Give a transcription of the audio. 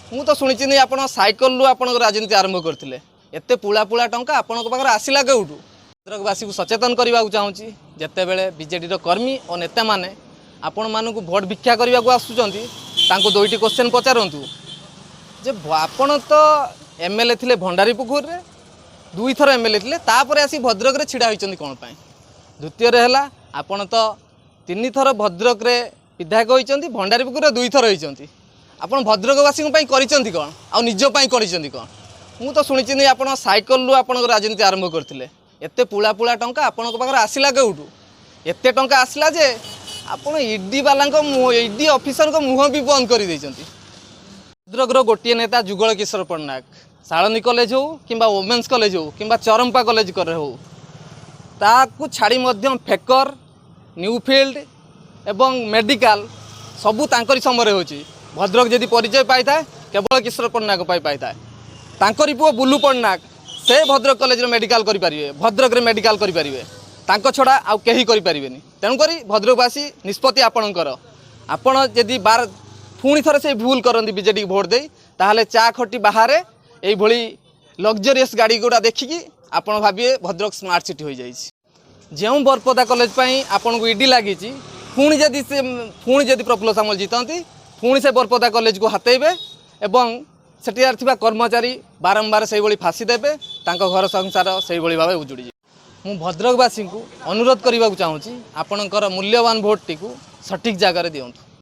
ମୁଁ ତ ଶୁଣିଛି ନି ଆପଣ ସାଇକେଲରୁ ଆପଣଙ୍କ ରାଜନୀତି ଆରମ୍ଭ କରିଥିଲେ। ଏତେ ପୁଳା ପୁଳା ଟଙ୍କା ଆପଣଙ୍କ ପାଖରେ ଆସିଲା କେଉଁଠୁ? ଭଦ୍ରକବାସୀକୁ ସଚେତନ କରିବାକୁ ଚାହୁଁଛି, ଯେତେବେଳେ ବିଜେଡ଼ିର କର୍ମୀ ଓ ନେତାମାନେ ଆପଣମାନଙ୍କୁ ଭୋଟ ଭିକ୍ଷା କରିବାକୁ ଆସୁଛନ୍ତି, ତାଙ୍କୁ ଦୁଇଟି କ୍ୱେଶ୍ଚନ୍ ପଚାରନ୍ତୁ ଯେ ଆପଣ ତ ଏମ୍ଏଲ୍ଏ ଥିଲେ ଭଣ୍ଡାରୀପୁଖୁରରେ, 2 ଥର ଏମ୍ଏଲ୍ଏ ଥିଲେ, ତାପରେ ଆସି ଭଦ୍ରକରେ ଛିଡ଼ା ହୋଇଛନ୍ତି କ'ଣ ପାଇଁ? ଦ୍ୱିତୀୟରେ ହେଲା ଆପଣ ତ 3 ଥର ଭଦ୍ରକରେ ବିଧାୟକ ହୋଇଛନ୍ତି, ଭଣ୍ଡାରୀପୁଖୁରରେ 2 ଥର ହୋଇଛନ୍ତି। ଆପଣ ଭଦ୍ରକବାସୀଙ୍କ ପାଇଁ କରିଛନ୍ତି କ'ଣ, ଆଉ ନିଜ ପାଇଁ କରିଛନ୍ତି କ'ଣ? ମୁଁ ତ ଶୁଣିଛି ନି ଆପଣ ସାଇକେଲରୁ ଆପଣଙ୍କ ରାଜନୀତି ଆରମ୍ଭ କରିଥିଲେ। ଏତେ ପୁଳା ପୁଳା ଟଙ୍କା ଆପଣଙ୍କ ପାଖରେ ଆସିଲା କେଉଁଠୁ? ଏତେ ଟଙ୍କା ଆସିଲା ଯେ ଆପଣ ଇଡି ବାଲାଙ୍କ ଇଡି ଅଫିସରଙ୍କ ମୁହଁ ବି ବନ୍ଦ କରିଦେଇଛନ୍ତି। ଭଦ୍ରକର ଗୋଟିଏ ନେତା ଯୁଗଳ କିଶୋର ପଟ୍ଟନାୟକ, ଶାଳନୀ କଲେଜ ହେଉ କିମ୍ବା ଓମେନ୍ସ କଲେଜ ହେଉ କିମ୍ବା ଚରମ୍ପା କଲେଜ ହେଉ, ତାକୁ ଛାଡ଼ି ମଧ୍ୟ ଫେକର, ନ୍ୟୁଫିଲ୍ଡ ଏବଂ ମେଡ଼ିକାଲ ସବୁ ତାଙ୍କରି ସମୟରେ ହେଉଛି। ଭଦ୍ରକ ଯଦି ପରିଚୟ ପାଇଥାଏ କେବଳ କିଶୋର ପଟ୍ଟନାୟକ ପାଇଁ ପାଇଥାଏ। ତାଙ୍କରି ପୁଅ ବୁଲୁ ପଟ୍ଟନାୟକ ସେ ଭଦ୍ରକ କଲେଜରେ ମେଡ଼ିକାଲ କରିପାରିବେ, ଭଦ୍ରକରେ ମେଡ଼ିକାଲ କରିପାରିବେ, ତାଙ୍କ ଛଡ଼ା ଆଉ କେହି କରିପାରିବେନି। ତେଣୁକରି ଭଦ୍ରକବାସୀ ନିଷ୍ପତ୍ତି ଆପଣଙ୍କର। ଆପଣ ଯଦି ପୁଣି ଥରେ ସେଇ ଭୁଲ କରନ୍ତି ବିଜେଡ଼ିକୁ ଭୋଟ ଦେଇ, ତାହେଲେ ଚା ଖଟି ବାହାରେ এইଭଳି ଲକ୍ଜରିୟସ୍ ଗାଡ଼ି ଗୁଡ଼ା ଦେଖିକି ଆପଣ ଭାବିବେ ଭଦ୍ରକ ସ୍ମାର୍ଟ ସିଟି ହୋଇଯାଇଛି। ଯେଉଁ ବରପଦା କଲେଜ ପାଇଁ ଆପଣଙ୍କୁ ଇଡି ଲାଗିଛି, ପୁଣି ଯଦି ପ୍ରଫୁଲ୍ଲ ସାମଲ ଜିତନ୍ତି, ପୁଣି ସେ ବରପଦା କଲେଜକୁ ହାତେଇବେ ଏବଂ ସେଠିକାର ଥିବା କର୍ମଚାରୀ ବାରମ୍ବାର ସେଇଭଳି ଫାଶୀ ଦେବେ, ତାଙ୍କ ଘର ସଂସାର ସେଇଭଳି ଭାବେ ଉଜୁଡ଼ିଯିବ। ମୁଁ ଭଦ୍ରକବାସୀଙ୍କୁ ଅନୁରୋଧ କରିବାକୁ ଚାହୁଁଛି, ଆପଣଙ୍କର ମୂଲ୍ୟବାନ ଭୋଟଟିକୁ ସଠିକ୍ ଜାଗାରେ ଦିଅନ୍ତୁ।